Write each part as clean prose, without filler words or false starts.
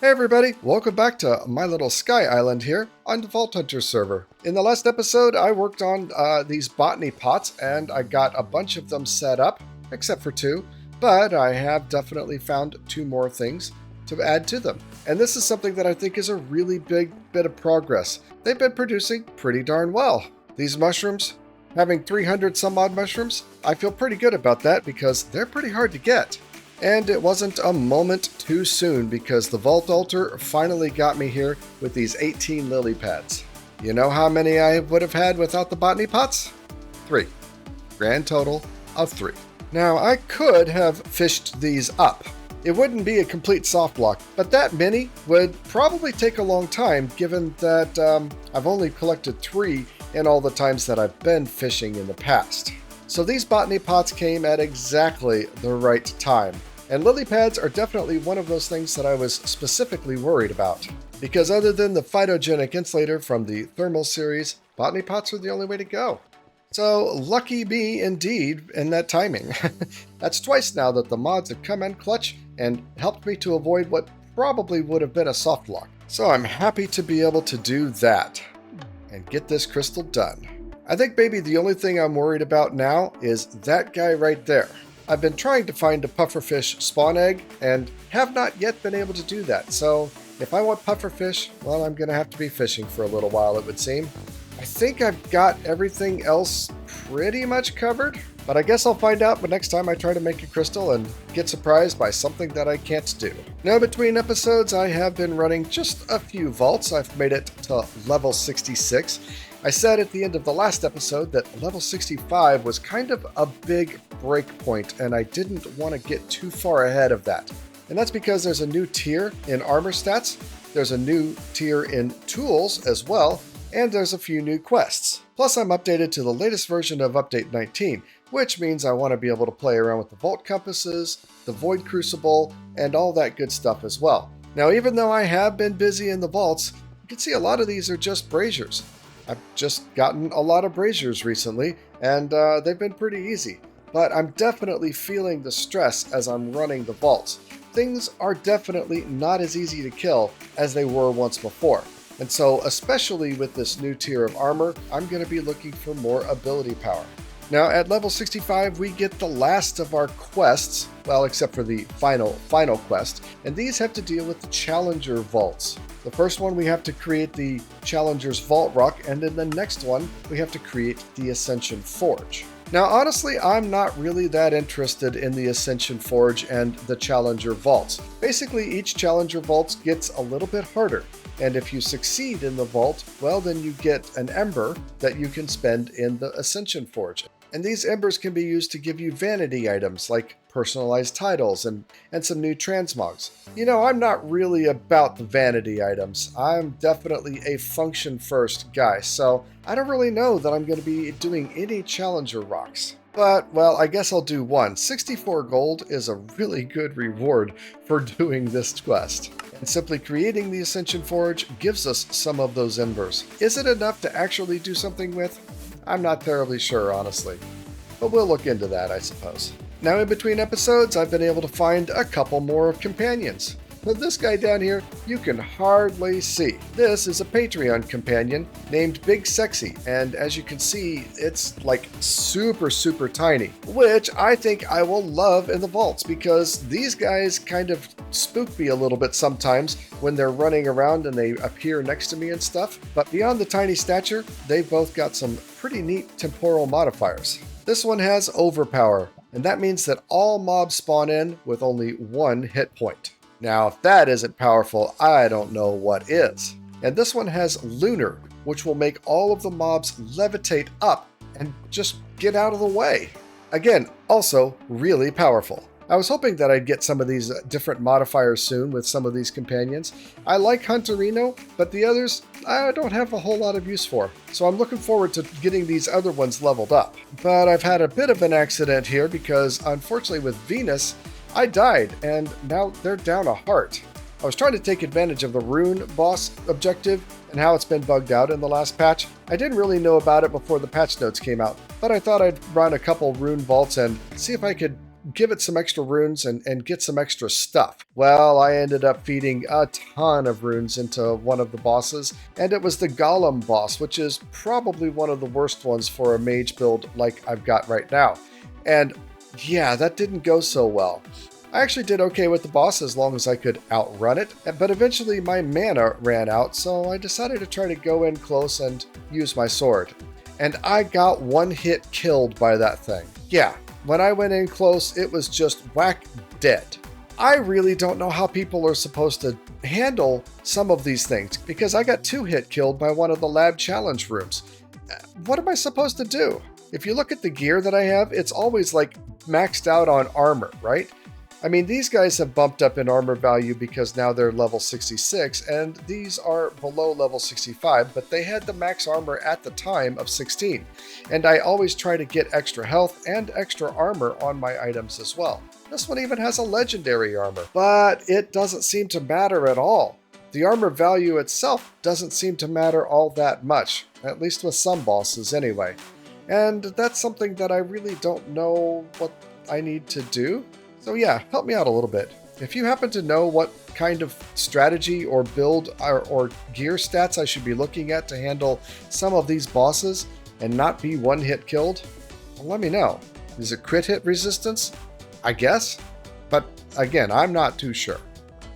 Hey everybody, welcome back to my little Sky Island here on the Vault Hunters server. In the last episode, I worked on these Botany pots and I got a bunch of them set up, except for two, but I have definitely found two more things to add to them. And this is something that I think is a really big bit of progress. They've been producing pretty darn well. These mushrooms, having 300 some odd mushrooms, I feel pretty good about that because they're pretty hard to get. And it wasn't a moment too soon because the Vault Altar finally got me here with these 18 lily pads. You know how many I would have had without the Botany pots? 3. Grand total of 3. Now, I could have fished these up. It wouldn't be a complete soft block, but that many would probably take a long time given that I've only collected 3 in all the times that I've been fishing in the past. So these Botany pots came at exactly the right time. And lily pads are definitely one of those things that I was specifically worried about. Because other than the phytogenic insulator from the thermal series, Botany pots are the only way to go. So lucky me indeed in that timing. That's twice now that the mods have come in clutch and helped me to avoid what probably would have been a soft lock. So I'm happy to be able to do that and get this crystal done. I think maybe the only thing I'm worried about now is that guy right there. I've been trying to find a pufferfish spawn egg and have not yet been able to do that. So if I want pufferfish, well, I'm going to have to be fishing for a little while, it would seem. I think I've got everything else pretty much covered, but I guess I'll find out the next time I try to make a crystal and get surprised by something that I can't do. Now, between episodes, I have been running just a few vaults. I've made it to level 66. I said at the end of the last episode that level 65 was kind of a big break point, and I didn't want to get too far ahead of that. And that's because there's a new tier in armor stats, there's a new tier in tools as well, and there's a few new quests. Plus, I'm updated to the latest version of Update 19, which means I want to be able to play around with the Vault Compasses, the Void Crucible, and all that good stuff as well. Now, even though I have been busy in the vaults, you can see a lot of these are just braziers. I've just gotten a lot of braziers recently, and they've been pretty easy. But I'm definitely feeling the stress as I'm running the vaults. Things are definitely not as easy to kill as they were once before. And so, especially with this new tier of armor, I'm going to be looking for more ability power. Now, at level 65, we get the last of our quests, well, except for the final quest, and these have to deal with the Challenger vaults. The first one, we have to create the Challenger's Vault Rock, and in the next one, we have to create the Ascension Forge. Now, honestly, I'm not really that interested in the Ascension Forge and the Challenger Vaults. Basically, each Challenger Vault gets a little bit harder, and if you succeed in the vault, well, then you get an ember that you can spend in the Ascension Forge. And these embers can be used to give you vanity items like personalized titles and some new transmogs. You know, I'm not really about the vanity items. I'm definitely a function first guy, so I don't really know that I'm going to be doing any Challenger rocks. But, well, I guess I'll do one. 64 gold is a really good reward for doing this quest. And simply creating the Ascension Forge gives us some of those embers. Is it enough to actually do something with? I'm not terribly sure, honestly. But we'll look into that, I suppose. Now, in between episodes, I've been able to find a couple more companions. But this guy down here, you can hardly see. This is a Patreon companion named Big Sexy, and as you can see, it's like super tiny, which I think I will love in the vaults because these guys kind of spook me a little bit sometimes when they're running around and they appear next to me and stuff. But beyond the tiny stature, they've both got some pretty neat temporal modifiers. This one has Overpower, and that means that all mobs spawn in with only 1 hit point. Now, if that isn't powerful, I don't know what is. And this one has Lunar, which will make all of the mobs levitate up and just get out of the way. Again, also really powerful. I was hoping that I'd get some of these different modifiers soon with some of these companions. I like Hunterino, but the others I don't have a whole lot of use for. So I'm looking forward to getting these other ones leveled up. But I've had a bit of an accident here because unfortunately with Venus, I died, and now they're down a heart. I was trying to take advantage of the rune boss objective and how it's been bugged out in the last patch. I didn't really know about it before the patch notes came out, but I thought I'd run a couple rune vaults and see if I could give it some extra runes and get some extra stuff. Well, I ended up feeding a ton of runes into one of the bosses, and it was the Golem boss, which is probably one of the worst ones for a mage build like I've got right now. And yeah, that didn't go so well. I actually did okay with the boss as long as I could outrun it, but eventually my mana ran out, so I decided to try to go in close and use my sword. And I got one hit killed by that thing. Yeah, when I went in close, it was just whack dead. I really don't know how people are supposed to handle some of these things, because I got 2 hit killed by one of the lab challenge rooms. What am I supposed to do? If you look at the gear that I have, it's always like maxed out on armor, right? I mean, these guys have bumped up in armor value because now they're level 66, and these are below level 65, but they had the max armor at the time of 16. And I always try to get extra health and extra armor on my items as well. This one even has a legendary armor, but it doesn't seem to matter at all. The armor value itself doesn't seem to matter all that much, at least with some bosses anyway. And that's something that I really don't know what I need to do. So yeah, help me out a little bit. If you happen to know what kind of strategy or build or gear stats I should be looking at to handle some of these bosses and not be one hit killed, well, let me know. Is it crit hit resistance? I guess. But again, I'm not too sure.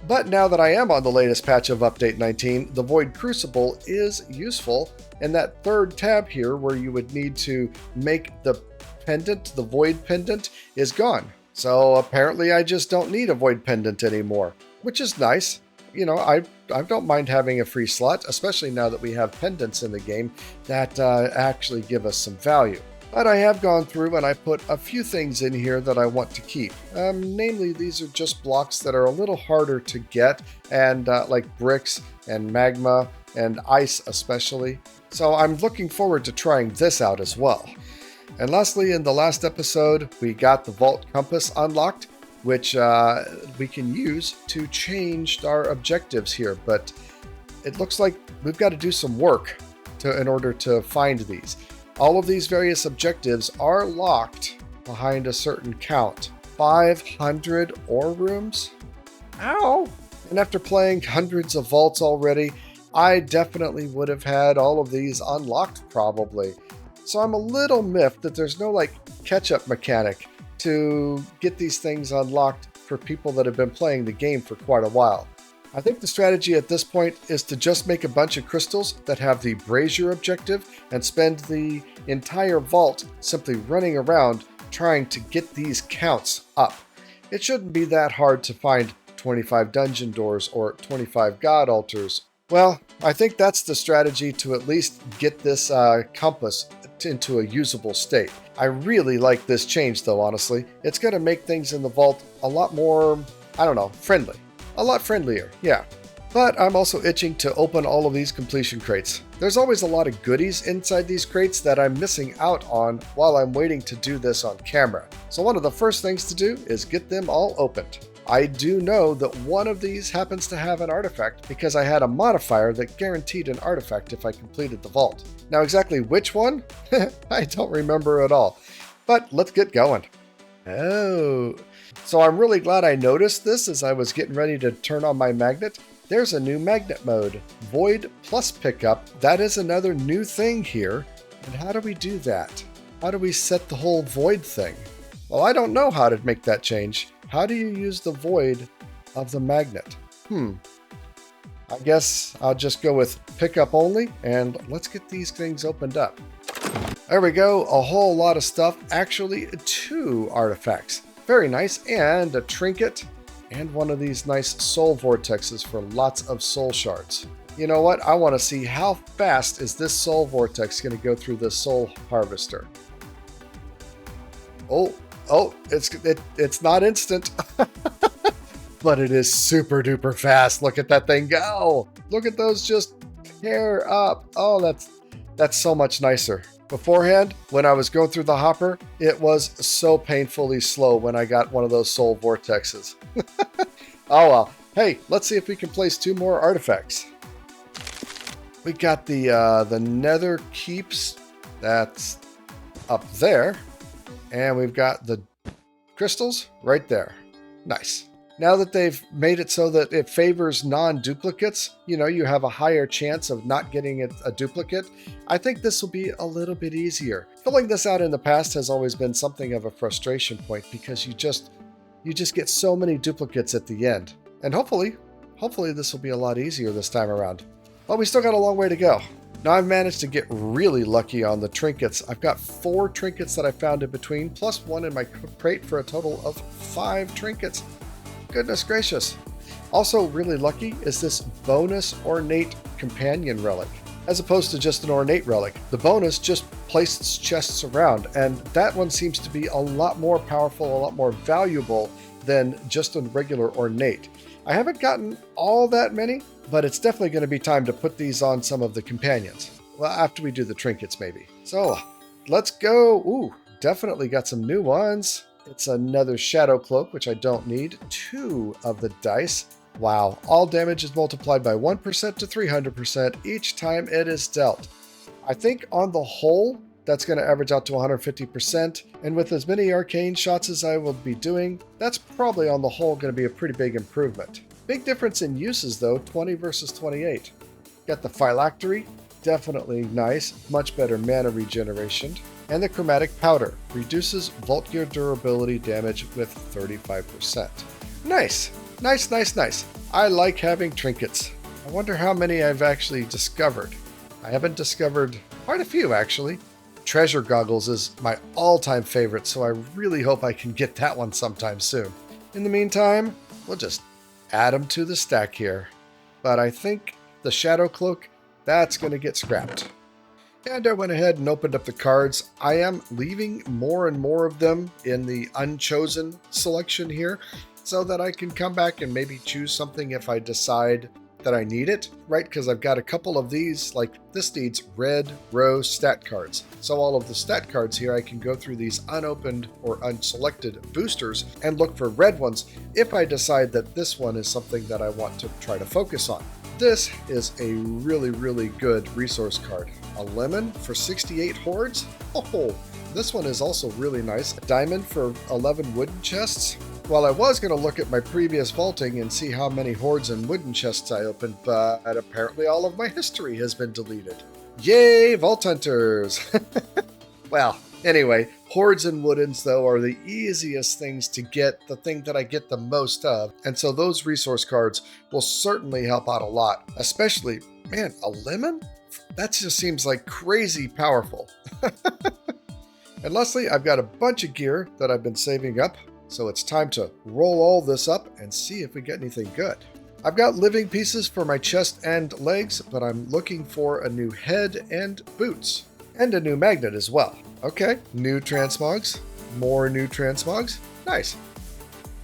But now that I am on the latest patch of Update 19, the Void Crucible is useful, and that third tab here where you would need to make the pendant, the Void Pendant, is gone. So apparently I just don't need a Void Pendant anymore, which is nice. You know, I don't mind having a free slot, especially now that we have pendants in the game that actually give us some value. But I have gone through and I put a few things in here that I want to keep. Namely, these are just blocks that are a little harder to get, and like bricks and magma and ice especially. So I'm looking forward to trying this out as well. And lastly, in the last episode, we got the Vault Compass unlocked, which we can use to change our objectives here. But it looks like we've got to do some work in order to find these. All of these various objectives are locked behind a certain count. 500 ore rooms? Ow! And after playing hundreds of vaults already, I definitely would have had all of these unlocked probably. So I'm a little miffed that there's no like catch-up mechanic to get these things unlocked for people that have been playing the game for quite a while. I think the strategy at this point is to just make a bunch of crystals that have the brazier objective and spend the entire vault simply running around trying to get these counts up. It shouldn't be that hard to find 25 dungeon doors or 25 god altars. Well, I think that's the strategy to at least get this compass into a usable state. I really like this change though, honestly. It's going to make things in the vault a lot more, I don't know, friendly. A lot friendlier, yeah. But I'm also itching to open all of these completion crates. There's always a lot of goodies inside these crates that I'm missing out on while I'm waiting to do this on camera. So one of the first things to do is get them all opened. I do know that one of these happens to have an artifact because I had a modifier that guaranteed an artifact if I completed the vault. Now exactly which one? I don't remember at all. But let's get going. Oh, so I'm really glad I noticed this as I was getting ready to turn on my magnet. There's a new magnet mode, Void plus Pickup. That is another new thing here. And how do we do that? How do we set the whole Void thing? Well, I don't know how to make that change. How do you use the void of the magnet? I guess I'll just go with pickup only, and let's get these things opened up. There we go, a whole lot of stuff. Actually, 2 artifacts. Very nice, and a trinket, and one of these nice soul vortexes for lots of soul shards. You know what? I want to see how fast is this soul vortex going to go through this soul harvester. Oh, it's not instant, but it is super duper fast. Look at that thing go. Look at those just tear up. Oh, that's so much nicer. Beforehand, when I was going through the hopper, it was so painfully slow when I got one of those soul vortexes. Oh well. Hey, let's see if we can place 2 more artifacts. We got the nether keeps. That's up there. And we've got the crystals right there. Nice. Now that they've made it so that it favors non-duplicates, you have a higher chance of not getting a duplicate, I think this will be a little bit easier. Filling this out in the past has always been something of a frustration point because you just get so many duplicates at the end. And hopefully this will be a lot easier this time around. But we still got a long way to go. Now I've managed to get really lucky on the trinkets. I've got 4 trinkets that I found in between, plus 1 in my crate for a total of 5 trinkets. Goodness gracious. Also really lucky is this bonus ornate companion relic. As opposed to just an ornate relic, the bonus just places chests around, and that one seems to be a lot more powerful, a lot more valuable than just a regular ornate. I haven't gotten all that many, but it's definitely going to be time to put these on some of the companions. Well, after we do the trinkets maybe. So let's go. Ooh, definitely got some new ones. It's another shadow cloak, which I don't need. 2 of the dice. Wow, all damage is multiplied by 1% to 300% each time it is dealt. I think on the whole, that's going to average out to 150%, and with as many arcane shots as I will be doing, that's probably on the whole going to be a pretty big improvement. Big difference in uses though, 20 versus 28. Got the phylactery, definitely nice, much better mana regeneration. And the chromatic powder, reduces Vault Gear durability damage with 35%. Nice. Nice. I like having trinkets. I wonder how many I've actually discovered. I haven't discovered quite a few, actually. Treasure Goggles is my all-time favorite, so I really hope I can get that one sometime soon. In the meantime, we'll just add them to the stack here. But I think the Shadow Cloak, that's going to get scrapped. And I went ahead and opened up the cards. I am leaving more and more of them in the unchosen selection here, so that I can come back and maybe choose something if I decide that I need it, right? Because I've got a couple of these, like this needs red row stat cards. So all of the stat cards here, I can go through these unopened or unselected boosters and look for red ones if I decide that this one is something that I want to try to focus on. This is a really, really good resource card. A lemon for 68 hordes. Oh, this one is also really nice. A diamond for 11 wooden chests. Well, I was going to look at my previous vaulting and see how many hordes and wooden chests I opened, but apparently all of my history has been deleted. Yay, Vault Hunters! Well, anyway, hordes and woodens, though, are the easiest things to get, the thing that I get the most of, and so those resource cards will certainly help out a lot. Especially, man, a lemon? That just seems like crazy powerful. And lastly, I've got a bunch of gear that I've been saving up. So it's time to roll all this up and see if we get anything good. I've got living pieces for my chest and legs, but I'm looking for a new head and boots. And a new magnet as well. Okay, new transmogs. More new transmogs. Nice.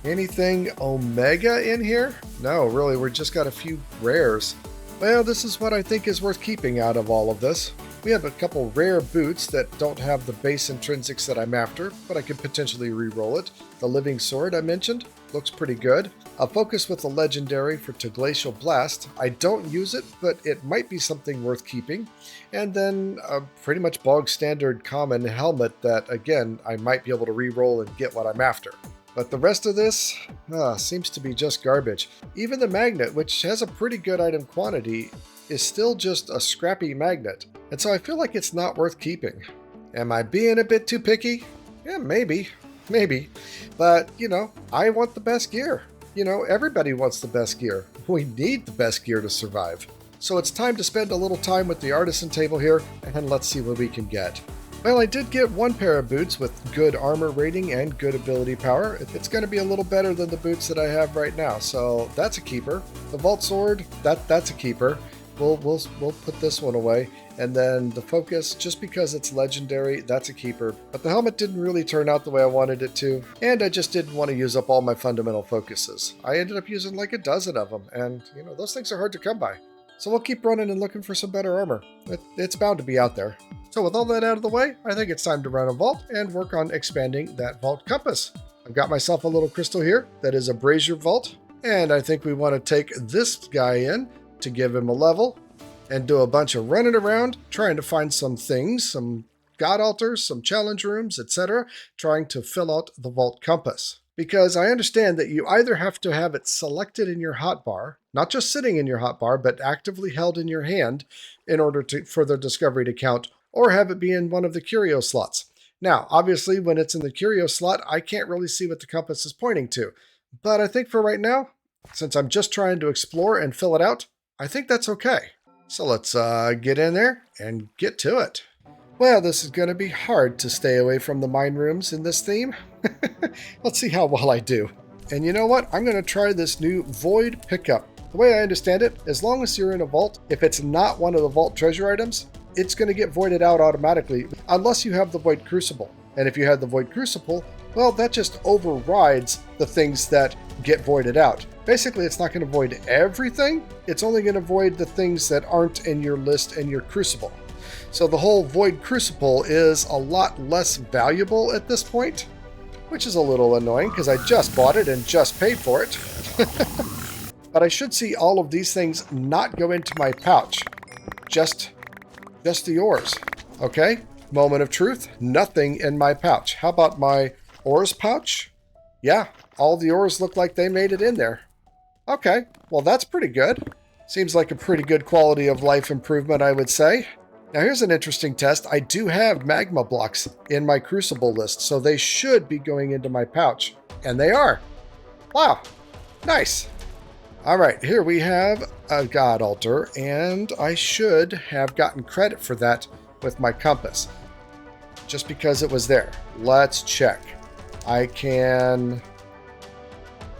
Anything Omega in here? No, really, we've just got a few rares. Well, this is what I think is worth keeping out of all of this. We have a couple rare boots that don't have the base intrinsics that I'm after, but I could potentially re-roll it. The living sword I mentioned looks pretty good. A focus with the legendary for to Glacial Blast. I don't use it, but it might be something worth keeping. And then a pretty much bog standard common helmet that, again, I might be able to re-roll and get what I'm after. But the rest of this seems to be just garbage. Even the magnet, which has a pretty good item quantity, is still just a scrappy magnet. And so I feel like it's not worth keeping. Am I being a bit too picky? Yeah, maybe. But, I want the best gear. Everybody wants the best gear. We need the best gear to survive. So it's time to spend a little time with the artisan table here, and let's see what we can get. Well, I did get 1 pair of boots with good armor rating and good ability power. It's going to be a little better than the boots that I have right now, so that's a keeper. The Vault Sword, that's a keeper. We'll put this one away. And then the focus, just because it's legendary, that's a keeper. But the helmet didn't really turn out the way I wanted it to, and I just didn't want to use up all my fundamental focuses. I ended up using like a dozen of them, and those things are hard to come by. So we'll keep running and looking for some better armor. It's bound to be out there. So with all that out of the way, I think it's time to run a vault and work on expanding that vault compass. I've got myself a little crystal here that is a brazier vault, and I think we want to take this guy in to give him a level and do a bunch of running around, trying to find some things, some god altars, some challenge rooms, etc., trying to fill out the vault compass. Because I understand that you either have to have it selected in your hotbar, not just sitting in your hotbar, but actively held in your hand in order for the discovery to count, or have it be in one of the curio slots. Now, obviously, when it's in the curio slot, I can't really see what the compass is pointing to. But I think for right now, since I'm just trying to explore and fill it out, I think that's okay. So let's get in there and get to it. Well, this is going to be hard to stay away from the mine rooms in this theme. Let's see how well I do. And you know what? I'm going to try this new void pickup. The way I understand it, as long as you're in a vault, if it's not one of the vault treasure items, it's going to get voided out automatically, unless you have the void crucible. And if you have the void crucible, well, that just overrides the things that get voided out. Basically, it's not going to void everything. It's only going to void the things that aren't in your list in your crucible. So the whole void crucible is a lot less valuable at this point, which is a little annoying because I just bought it and just paid for it. But I should see all of these things not go into my pouch. Just the ores. Okay, moment of truth, nothing in my pouch. How about my ores pouch? Yeah, all the ores look like they made it in there. Okay, well that's pretty good. Seems like a pretty good quality of life improvement, I would say. Now here's an interesting test. I do have magma blocks in my crucible list, so they should be going into my pouch. And they are. Wow, nice. All right, here we have a god altar, and I should have gotten credit for that with my compass, just because it was there. Let's check. I can...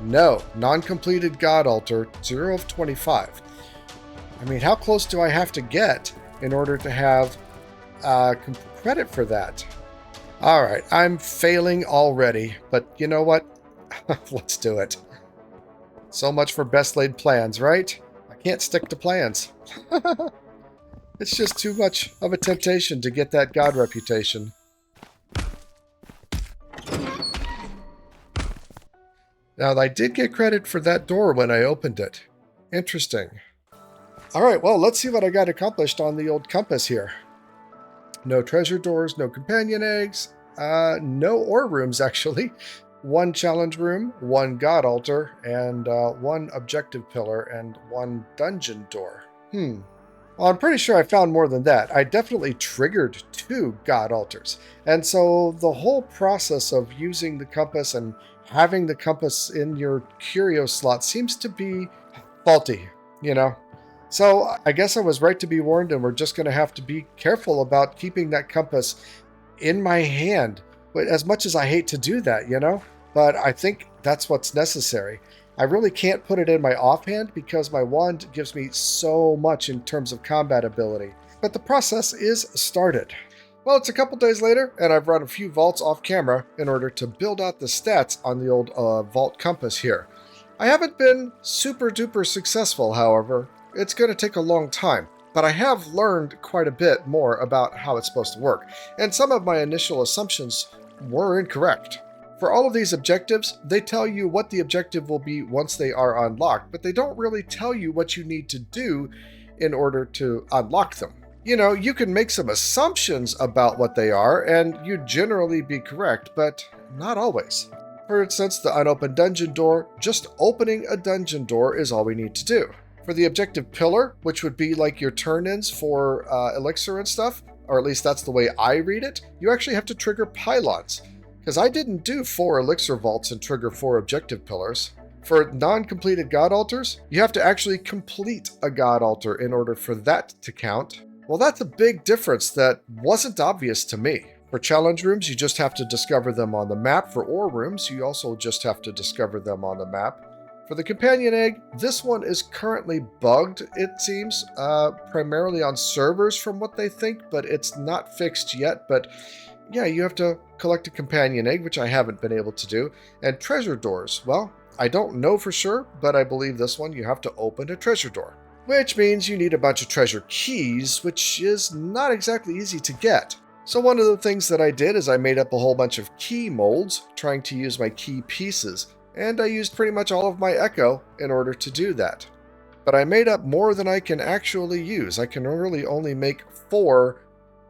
No, non-completed god altar, 0 of 25. I mean, how close do I have to get in order to have credit for that? All right, I'm failing already, but you know what? Let's do it. So much for best laid plans, right? I can't stick to plans. It's just too much of a temptation to get that god reputation. Now, I did get credit for that door when I opened it. Interesting. All right, well, let's see what I got accomplished on the old compass here. No treasure doors, no companion eggs, no ore rooms, actually. 1 challenge room, 1 god altar, and 1 objective pillar, and 1 dungeon door. Well, I'm pretty sure I found more than that. I definitely triggered 2 god altars. And so the whole process of using the compass and having the compass in your curio slot seems to be faulty, you know? So I guess I was right to be warned, and we're just going to have to be careful about keeping that compass in my hand. But as much as I hate to do that, you know? But I think that's what's necessary. I really can't put it in my offhand because my wand gives me so much in terms of combat ability. But the process is started. Well, it's a couple days later, and I've run a few vaults off camera in order to build out the stats on the old vault compass here. I haven't been super duper successful, however. It's going to take a long time, but I have learned quite a bit more about how it's supposed to work, and some of my initial assumptions were incorrect. For all of these objectives, they tell you what the objective will be once they are unlocked, but they don't really tell you what you need to do in order to unlock them. You know, you can make some assumptions about what they are, and you'd generally be correct, but not always. For instance, the unopened dungeon door, just opening a dungeon door is all we need to do. For the objective pillar, which would be like your turn-ins for elixir and stuff, or at least that's the way I read it, you actually have to trigger pylons. Because I didn't do 4 elixir vaults and trigger 4 objective pillars. For non-completed god altars, you have to actually complete a god altar in order for that to count. Well, that's a big difference that wasn't obvious to me. For challenge rooms, you just have to discover them on the map. For ore rooms, you also just have to discover them on the map. For the companion egg, this one is currently bugged, it seems, primarily on servers from what they think, but it's not fixed yet. But yeah, you have to collect a companion egg, which I haven't been able to do. And treasure doors, well, I don't know for sure, but I believe this one you have to open a treasure door. Which means you need a bunch of treasure keys, which is not exactly easy to get. So one of the things that I did is I made up a whole bunch of key molds, trying to use my key pieces. And I used pretty much all of my echo in order to do that. But I made up more than I can actually use. I can really only make 4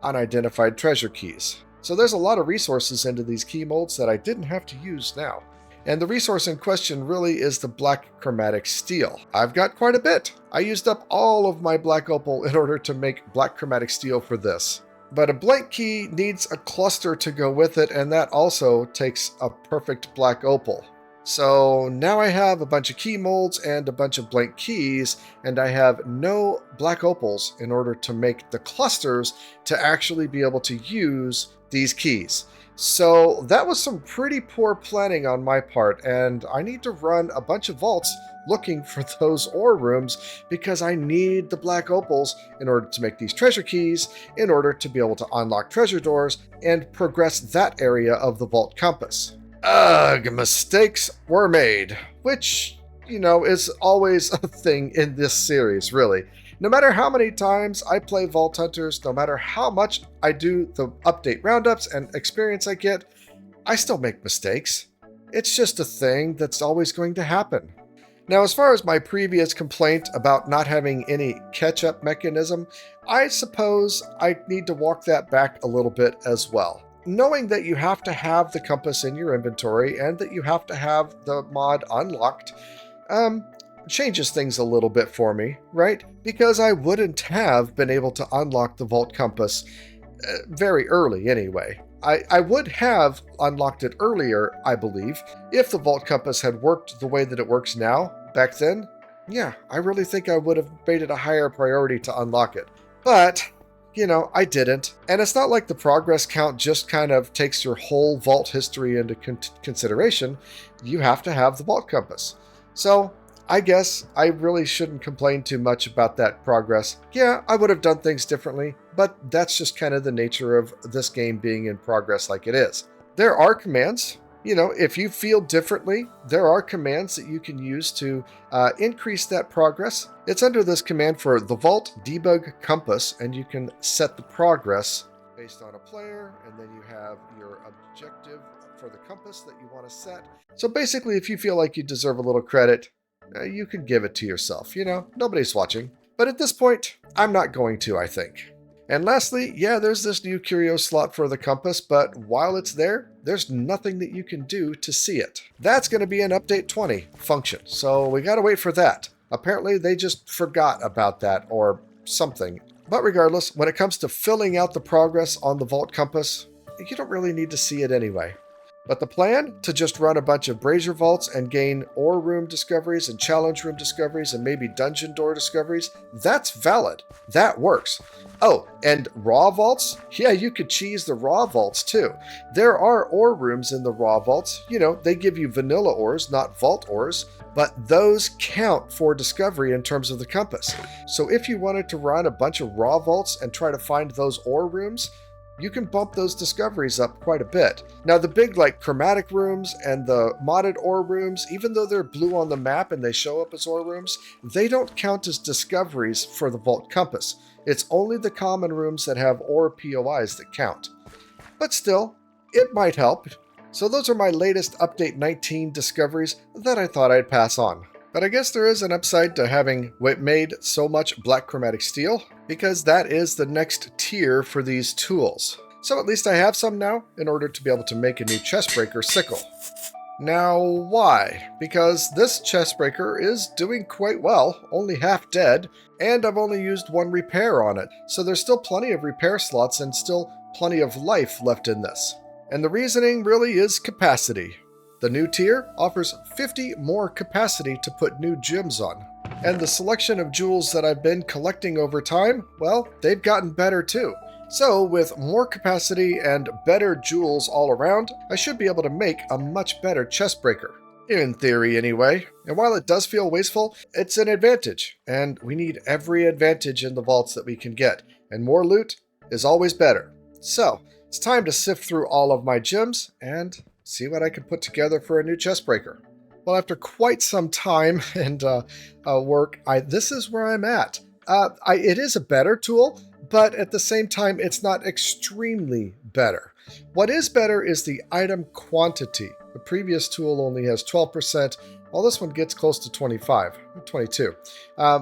unidentified treasure keys. So there's a lot of resources into these key molds that I didn't have to use now. And the resource in question really is the black chromatic steel. I've got quite a bit. I used up all of my black opal in order to make black chromatic steel for this. But a blank key needs a cluster to go with it, and that also takes a perfect black opal. So now I have a bunch of key molds and a bunch of blank keys, and I have no black opals in order to make the clusters to actually be able to use these keys. So that was some pretty poor planning on my part, and I need to run a bunch of vaults looking for those ore rooms because I need the black opals in order to make these treasure keys, in order to be able to unlock treasure doors and progress that area of the vault compass. Ugh, mistakes were made, which, is always a thing in this series, really. No matter how many times I play Vault Hunters, no matter how much I do the update roundups and experience I get, I still make mistakes. It's just a thing that's always going to happen. Now, as far as my previous complaint about not having any catch-up mechanism, I suppose I need to walk that back a little bit as well. Knowing that you have to have the compass in your inventory and that you have to have the mod unlocked, changes things a little bit for me, right? Because I wouldn't have been able to unlock the vault compass very early anyway. I would have unlocked it earlier, I believe, if the vault compass had worked the way that it works now. Back then, yeah, I really think I would have made it a higher priority to unlock it. But, I didn't. And it's not like the progress count just kind of takes your whole vault history into consideration. You have to have the vault compass. So, I guess I really shouldn't complain too much about that progress. Yeah, I would have done things differently, but that's just kind of the nature of this game being in progress like it is. There are commands. If you feel differently, there are commands that you can use to increase that progress. It's under this command for the Vault Debug Compass, and you can set the progress based on a player, and then you have your objective for the compass that you want to set. So basically, if you feel like you deserve a little credit, you can give it to yourself. Nobody's watching. But at this point, I'm not going to, I think. And lastly, yeah, there's this new curio slot for the compass, but while it's there, there's nothing that you can do to see it. That's going to be an update 20 function, so we got to wait for that. Apparently, they just forgot about that or something. But regardless, when it comes to filling out the progress on the vault compass, you don't really need to see it anyway. But the plan to just run a bunch of brazier vaults and gain ore room discoveries and challenge room discoveries and maybe dungeon door discoveries, that's valid. That works. Oh, and raw vaults? Yeah, you could cheese the raw vaults too. There are ore rooms in the raw vaults. They give you vanilla ores, not vault ores, but those count for discovery in terms of the compass. So if you wanted to run a bunch of raw vaults and try to find those ore rooms, you can bump those discoveries up quite a bit. Now, the big, chromatic rooms and the modded ore rooms, even though they're blue on the map and they show up as ore rooms, they don't count as discoveries for the vault compass. It's only the common rooms that have ore POIs that count. But still, it might help. So those are my latest Update 19 discoveries that I thought I'd pass on. But I guess there is an upside to having made so much black chromatic steel, because that is the next tier for these tools. So at least I have some now in order to be able to make a new chestbreaker sickle. Now, why? Because this chestbreaker is doing quite well, only half dead, and I've only used one repair on it. So there's still plenty of repair slots and still plenty of life left in this. And the reasoning really is capacity. The new tier offers 50 more capacity to put new gems on. And the selection of jewels that I've been collecting over time, well, they've gotten better too. So with more capacity and better jewels all around, I should be able to make a much better chestbreaker. In theory anyway. And while it does feel wasteful, it's an advantage. And we need every advantage in the vaults that we can get. And more loot is always better. So, it's time to sift through all of my gems and see what I can put together for a new chestbreaker. Well, after quite some time and work, this is where I'm at. It is a better tool, but at the same time, it's not extremely better. What is better is the item quantity. The previous tool only has 12%, while this one gets close to 22.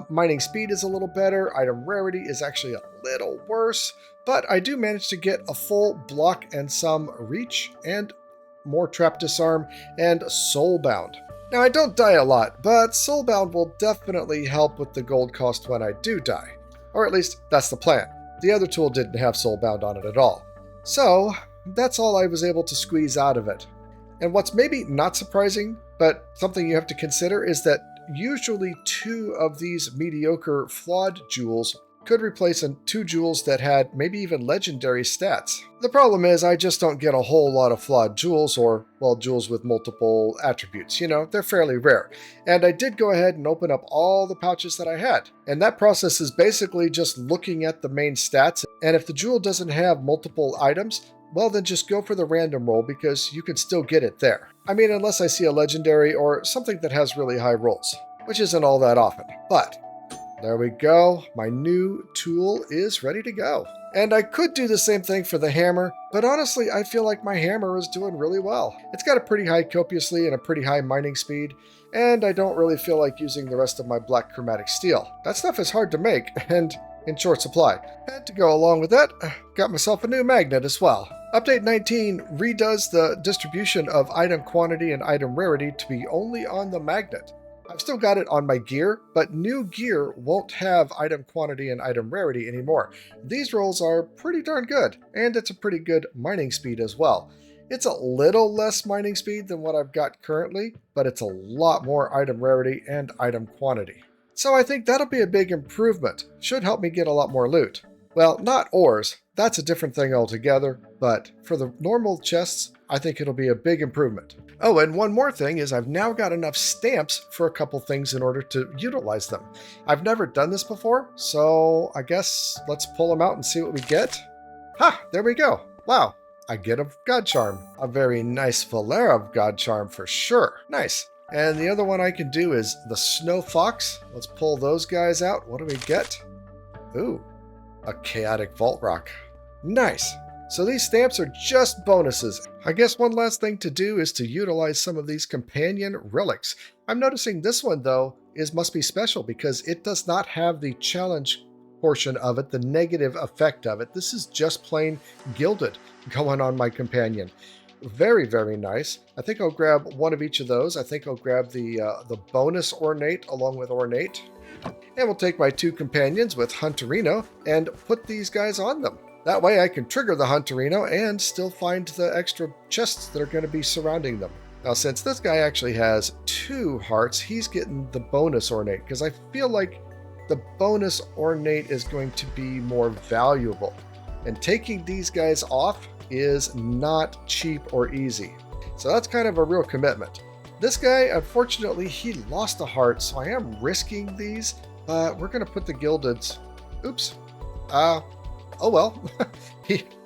Mining speed is a little better. Item rarity is actually a little worse, but I do manage to get a full block and some reach, and more trap disarm, and soulbound. Now I don't die a lot, but soulbound will definitely help with the gold cost when I do die. Or at least that's the plan. The other tool didn't have soulbound on it at all. So that's all I was able to squeeze out of it. And what's maybe not surprising, but something you have to consider, is that usually 2 of these mediocre flawed jewels could replace 2 jewels that had maybe even legendary stats. The problem is I just don't get a whole lot of flawed jewels, or, well, jewels with multiple attributes. You know, they're fairly rare. And I did go ahead and open up all the pouches that I had. And that process is basically just looking at the main stats, and if the jewel doesn't have multiple items, well, then just go for the random roll, because you can still get it there. I mean, unless I see a legendary or something that has really high rolls, which isn't all that often. But there we go. My new tool is ready to go. And I could do the same thing for the hammer, but honestly, I feel like my hammer is doing really well. It's got a pretty high copiously and a pretty high mining speed, and I don't really feel like using the rest of my black chromatic steel. That stuff is hard to make and in short supply. And to go along with that, got myself a new magnet as well. Update 19 redoes the distribution of item quantity and item rarity to be only on the magnet. I've still got it on my gear, but new gear won't have item quantity and item rarity anymore. These rolls are pretty darn good, and it's a pretty good mining speed as well. It's a little less mining speed than what I've got currently, but it's a lot more item rarity and item quantity. So I think that'll be a big improvement. Should help me get a lot more loot. Well, not ores, that's a different thing altogether, but for the normal chests, I think it'll be a big improvement. Oh, and one more thing is I've now got enough stamps for a couple things in order to utilize them. I've never done this before, so I guess let's pull them out and see what we get. Ha! There we go. Wow, I get a God Charm. A very nice Valera God Charm for sure. Nice. And the other one I can do is the Snow Fox. Let's pull those guys out. What do we get? Ooh, a Chaotic Vault Rock. Nice. So these stamps are just bonuses. I guess one last thing to do is to utilize some of these companion relics. I'm noticing this one, though, must be special because it does not have the challenge portion of it, the negative effect of it. This is just plain gilded going on my companion. Very, very nice. I think I'll grab one of each of those. I think I'll grab the bonus ornate along with ornate. And we'll take my 2 companions with Hunterino and put these guys on them. That way I can trigger the Hunterino and still find the extra chests that are going to be surrounding them. Now, since this guy actually has 2 hearts, he's getting the bonus ornate, because I feel like the bonus ornate is going to be more valuable. And taking these guys off is not cheap or easy. So that's kind of a real commitment. This guy, unfortunately, he lost a heart, so I am risking these. We're going to put the gildeds. Oops. Oh well.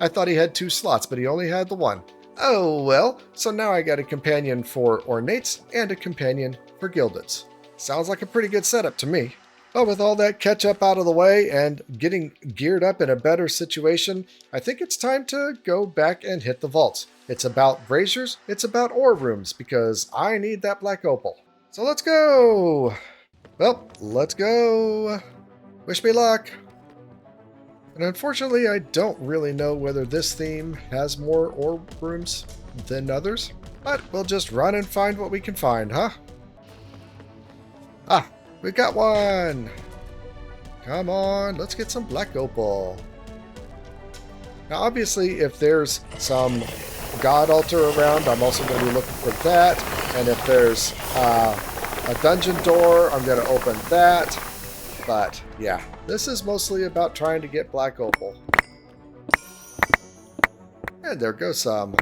I thought he had 2 slots, but he only had the 1. Oh well. So now I got a companion for ornates and a companion for gildeds. Sounds like a pretty good setup to me. But with all that catch up out of the way and getting geared up in a better situation, I think it's time to go back and hit the vaults. It's about braziers, it's about ore rooms, because I need that black opal. So let's go! Well, let's go! Wish me luck! And unfortunately, I don't really know whether this theme has more ore rooms than others, but we'll just run and find what we can find, huh? Ah! We got one! Come on, let's get some black opal. Now obviously if there's some god altar around, I'm also going to be looking for that. And if there's a dungeon door, I'm going to open that. But yeah, this is mostly about trying to get black opal. And there goes some.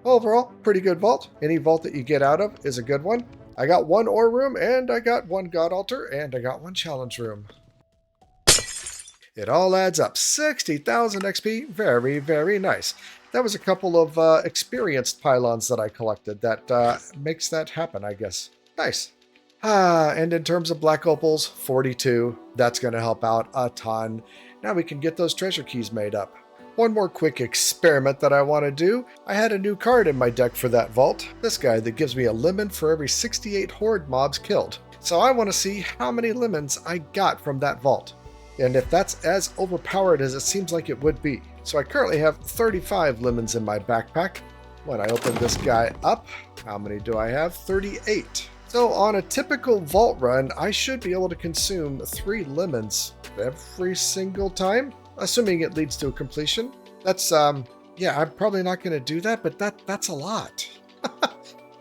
Overall, pretty good vault. Any vault that you get out of is a good one. I got 1 ore room, and I got 1 god altar, and I got 1 challenge room. It all adds up. 60,000 XP. Very, very nice. That was a couple of experienced pylons that I collected. That makes that happen, I guess. Nice. And in terms of black opals, 42. That's going to help out a ton. Now we can get those treasure keys made up. One more quick experiment that I want to do. I had a new card in my deck for that vault. This guy that gives me a lemon for every 68 horde mobs killed. So I want to see how many lemons I got from that vault. and if that's as overpowered as it seems like it would be. So I currently have 35 lemons in my backpack. When I open this guy up, how many do I have? 38. So on a typical vault run, I should be able to consume 3 lemons every single time, assuming it leads to a completion. That's, yeah, I'm probably not going to do that, but that's a lot.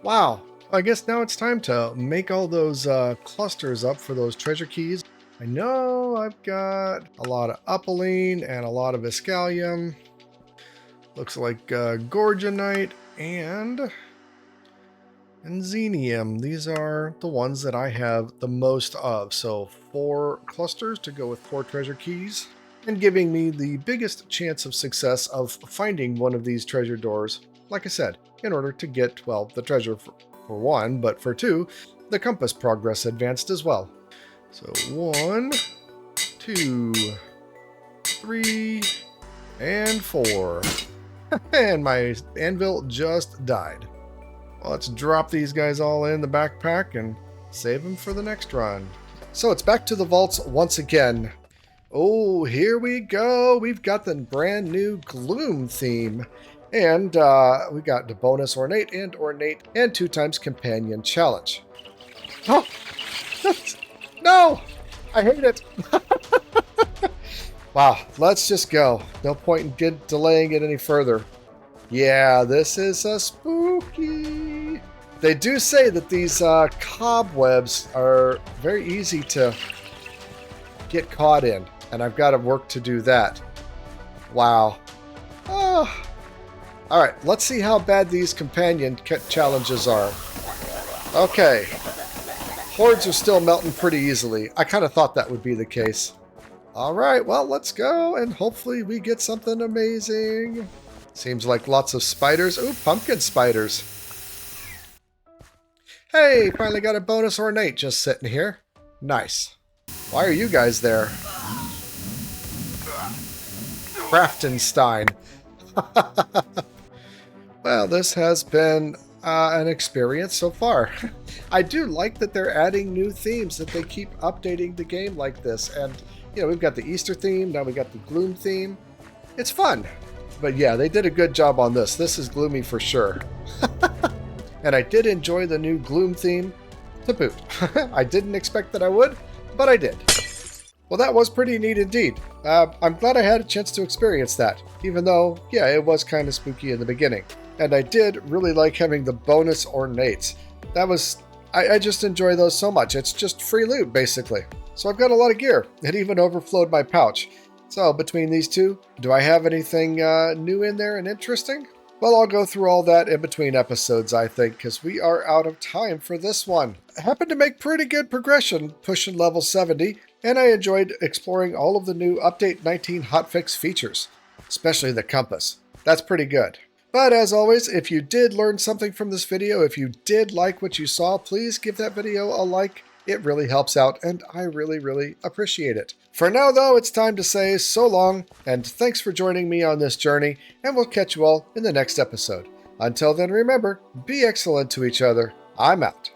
Wow. I guess now it's time to make all those clusters up for those treasure keys. I know I've got a lot of upaline and a lot of Escalium. Looks like Gorgonite and Xenium. These are the ones that I have the most of. So 4 clusters to go with 4 treasure keys, and giving me the biggest chance of success of finding one of these treasure doors, like I said, in order to get, well, the treasure for 1, but for 2, the compass progress advanced as well. So 1, 2, 3, and 4. And my anvil just died. Well, let's drop these guys all in the backpack and save them for the next run. So it's back to the vaults once again. Oh, here we go. We've got the brand new Gloom theme. And we got the bonus ornate and 2 times companion challenge. Oh, no, I hate it. Wow, let's just go. No point in delaying it any further. Yeah, this is spooky. They do say that these cobwebs are very easy to get caught in, and I've got to work to do that. Wow. Oh. All right, let's see how bad these companion challenges are. Okay. Hordes are still melting pretty easily. I kind of thought that would be the case. All right, well, let's go, and hopefully we get something amazing. Seems like lots of spiders. Ooh, pumpkin spiders. Hey, finally got a bonus ornate just sitting here. Nice. Why are you guys there? Craftenstein. Well, this has been an experience so far. I do like that they're adding new themes, that they keep updating the game like this. And, you know, we've got the Easter theme, now we got the Gloom theme. It's fun. But yeah, they did a good job on this. This is gloomy for sure. And I did enjoy the new Gloom theme to boot. I didn't expect that I would, but I did. Well, that was pretty neat indeed. I'm glad I had a chance to experience that, even though, yeah, it was kind of spooky in the beginning. And I did really like having the bonus ornates. That was, I just enjoy those so much. It's just free loot, basically. So I've got a lot of gear. It even overflowed my pouch. So between these two, do I have anything new in there and interesting? Well, I'll go through all that in between episodes, I think, because we are out of time for this one. I happened to make pretty good progression, pushing level 70, and I enjoyed exploring all of the new Update 19 hotfix features, especially the compass. That's pretty good. But as always, if you did learn something from this video, if you did like what you saw, please give that video a like. It really helps out, and I really, really appreciate it. For now, though, it's time to say so long, and thanks for joining me on this journey, and we'll catch you all in the next episode. Until then, remember, be excellent to each other. I'm out.